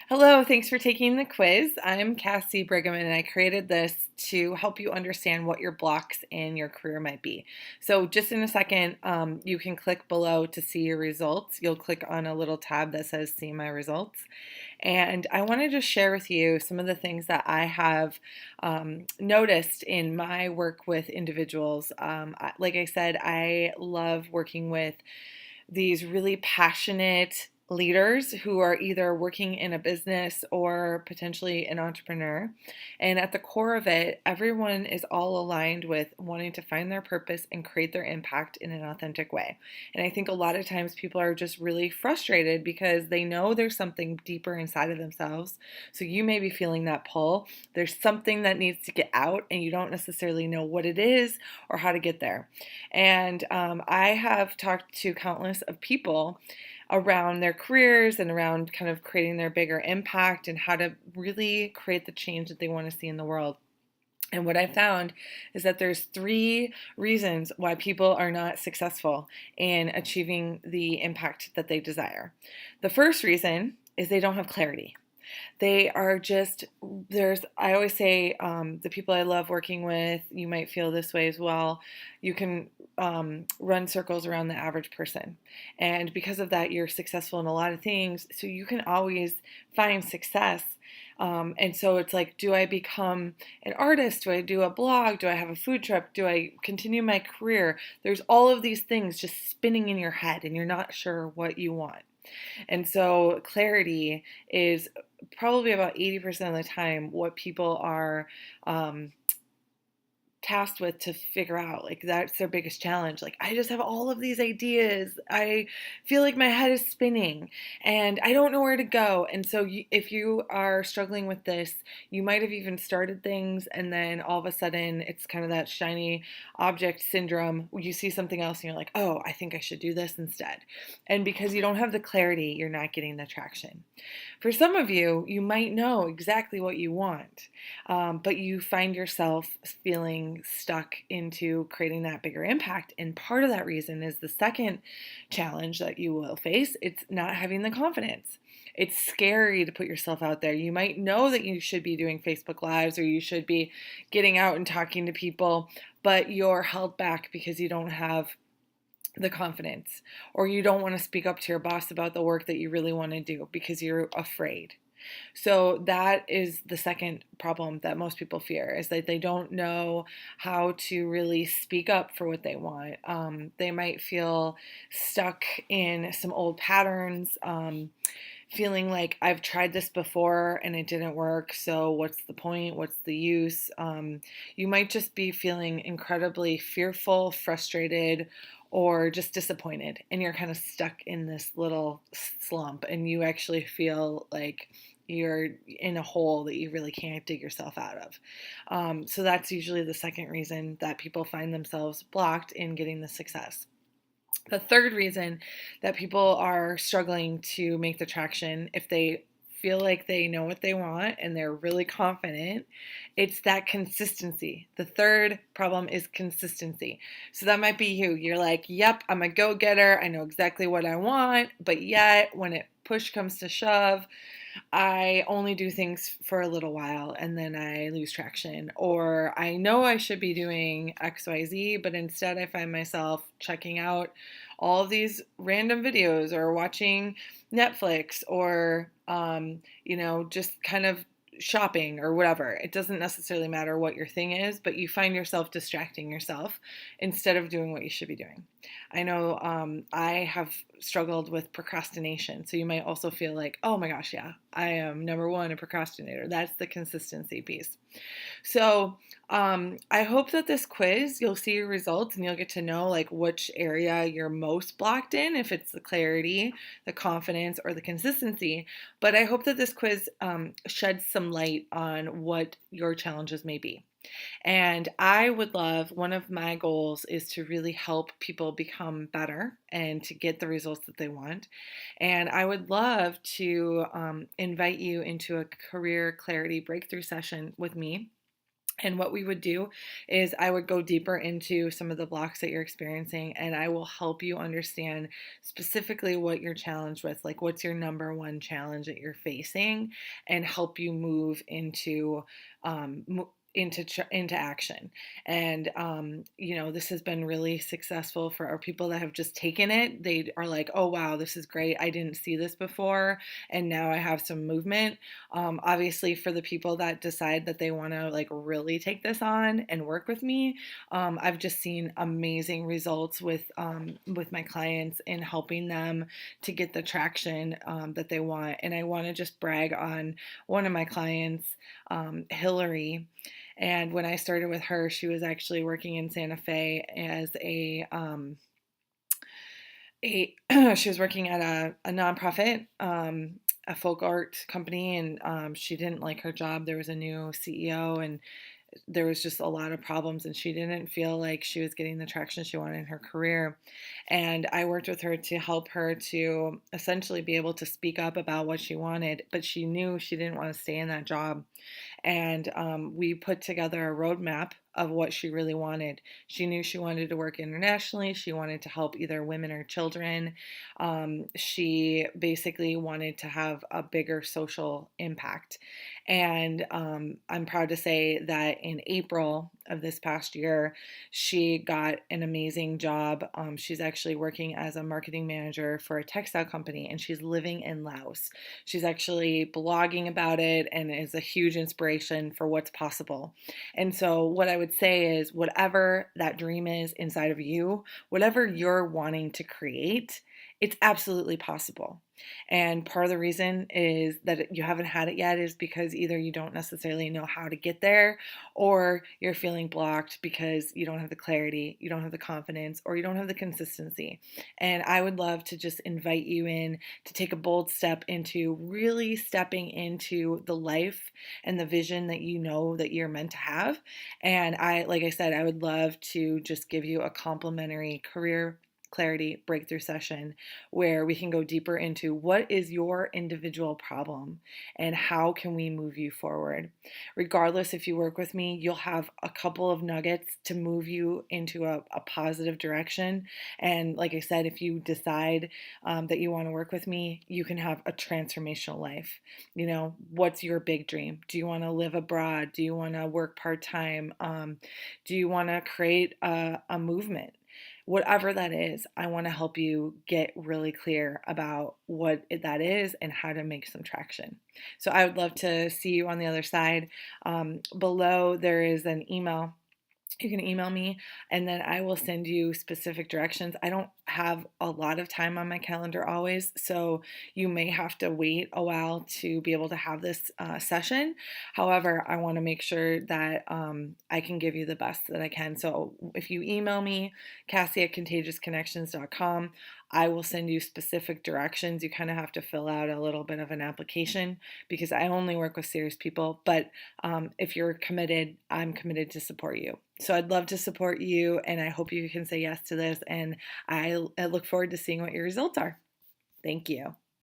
Hello, thanks for taking the quiz. I'm Cassie Brigham, and I created this to help you understand what your blocks in your career might be. So, just in a second, you can click below to see your results. You'll click on a little tab that says See My Results. And I wanted to share with you some of the things that I have noticed in my work with individuals. Like I said, I love working with these really passionate leaders who are either working in a business or potentially an entrepreneur. And at the core of it, everyone is all aligned with wanting to find their purpose and create their impact in an authentic way. And I think a lot of times people are just really frustrated because they know there's something deeper inside of themselves. So you may be feeling that pull. There's something that needs to get out, and you don't necessarily know what it is or how to get there. And I have talked to countless of people around their careers and around kind of creating their bigger impact and how to really create the change that they want to see in the world. And what I found is that there's three reasons why people are not successful in achieving the impact that they desire. The first reason is they don't have clarity. They are just, I always say, the people I love working with, you might feel this way as well. You can run circles around the average person. And because of that, you're successful in a lot of things. So you can always find success. And so it's like, do I become an artist? Do I do a blog? Do I have a food truck? Do I continue my career? There's all of these things just spinning in your head, and you're not sure what you want. And so clarity is probably about 80% of the time what people are tasked with to figure out. Like, that's their biggest challenge. Like, I just have all of these ideas. I feel like my head is spinning and I don't know where to go. And so if you are struggling with this, you might have even started things, and then all of a sudden it's kind of that shiny object syndrome. You see something else and you're like, oh, I think I should do this instead. And because you don't have the clarity, you're not getting the traction. For some of you, you might know exactly what you want, but you find yourself feeling stuck into creating that bigger impact. And part of that reason is the second challenge that you will face. It's not having the confidence. It's scary to put yourself out there. You might know that you should be doing Facebook Lives or you should be getting out and talking to people, but you're held back because you don't have the confidence, or you don't want to speak up to your boss about the work that you really want to do because you're afraid. So that is the second problem that most people fear, is that they don't know how to really speak up for what they want. They might feel stuck in some old patterns, feeling like I've tried this before and it didn't work, so what's the point? What's the use? You might just be feeling incredibly fearful, frustrated, or just disappointed, and you're kind of stuck in this little slump, and you actually feel like you're in a hole that you really can't dig yourself out of. So that's usually the second reason that people find themselves blocked in getting the success. The third reason that people are struggling to make the traction, if they feel like they know what they want and they're really confident, it's that consistency. The third problem is consistency. So that might be you. You're like, yep, I'm a go-getter. I know exactly what I want, but yet when push comes to shove, I only do things for a little while and then I lose traction. Or I know I should be doing XYZ, but instead I find myself checking out all of these random videos or watching Netflix or, just kind of shopping or whatever. It doesn't necessarily matter what your thing is, but you find yourself distracting yourself instead of doing what you should be doing. I know I have struggled with procrastination. So you might also feel like, oh my gosh, yeah, I am number one a procrastinator. That's the consistency piece. So I hope that this quiz, you'll see your results and you'll get to know like which area you're most blocked in, if it's the clarity, the confidence, or the consistency. But I hope that this quiz sheds some light on what your challenges may be. And I would love, one of my goals is to really help people become better and to get the results that they want. And I would love to invite you into a career clarity breakthrough session with me. And what we would do is I would go deeper into some of the blocks that you're experiencing, and I will help you understand specifically what you're challenged with, like what's your number one challenge that you're facing, and help you move into into action. And this has been really successful for our people that have just taken it. They are like, oh wow, this is great. I didn't see this before, and now I have some movement. Obviously, for the people that decide that they want to like really take this on and work with me, I've just seen amazing results with my clients in helping them to get the traction that they want. And I want to just brag on one of my clients, Hillary. And when I started with her, she was actually working in Santa Fe as a she was working at a nonprofit, a folk art company, and she didn't like her job. There was a new CEO, and there was just a lot of problems, and she didn't feel like she was getting the traction she wanted in her career. And I worked with her to help her to essentially be able to speak up about what she wanted, but she knew she didn't want to stay in that job. And we put together a roadmap of what she really wanted. She knew she wanted to work internationally. She wanted to help either women or children. She basically wanted to have a bigger social impact. And I'm proud to say that in April of this past year, she got an amazing job. She's actually working as a marketing manager for a textile company, and she's living in Laos. She's actually blogging about it and is a huge inspiration for what's possible. And so, what I would say is, whatever that dream is inside of you, whatever you're wanting to create, it's absolutely possible. And part of the reason is that you haven't had it yet is because either you don't necessarily know how to get there, or you're feeling blocked because you don't have the clarity, you don't have the confidence, or you don't have the consistency. And I would love to just invite you in to take a bold step into really stepping into the life and the vision that you know that you're meant to have. And like I said, I would love to just give you a complimentary career clarity breakthrough session where we can go deeper into what is your individual problem and how can we move you forward. Regardless, if you work with me, you'll have a couple of nuggets to move you into a positive direction. And like I said, if you decide that you want to work with me, you can have a transformational life. What's your big dream? Do you want to live abroad? Do you want to work part-time? Do you want to create a movement? Whatever that is, I want to help you get really clear about what that is and how to make some traction. So I would love to see you on the other side. Below, there is an email. You can email me, and then I will send you specific directions. I don't have a lot of time on my calendar always, so you may have to wait a while to be able to have this session. However, I want to make sure that I can give you the best that I can. So if you email me, Cassie@contagiousconnections.com, I will send you specific directions. You kind of have to fill out a little bit of an application because I only work with serious people. But if you're committed, I'm committed to support you. So I'd love to support you, and I hope you can say yes to this. And I look forward to seeing what your results are. Thank you.